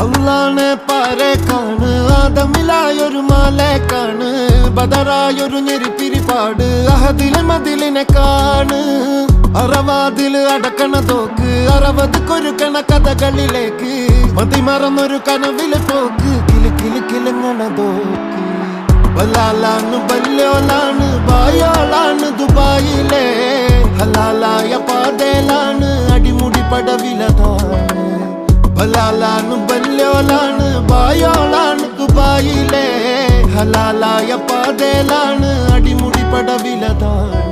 അള്ളാനെ പാരേക്കാണ് ആദമിലായൊരു മാലേക്കാണ് ബദറായൊരു ഞെരിപ്പിരിപ്പാട് അഹദിലെ മതിലിനെ കാണ് അറവാതിൽ അടക്കണ തോക്ക് 60 കൊരുക്കണ കഥകളിലേക്ക് മതിമറന്നൊരു കനവില് പോക്ക് കിലി കിലി കിലങ്ങണ തോക്ക് ബലാലാണ് ബല്യോലാണ് ബായോളാണ് ദുബായിലെ ഹലാലായ പാതയിലാണ് അടിമുടി പടവിലതാണ് ബലാലാണ് ബല്യോലാണ് ബായോളാണ് ദുബായിലെ ഹലാലായ പാതയിലാണ് അടിമുടി പടവിലതാണ്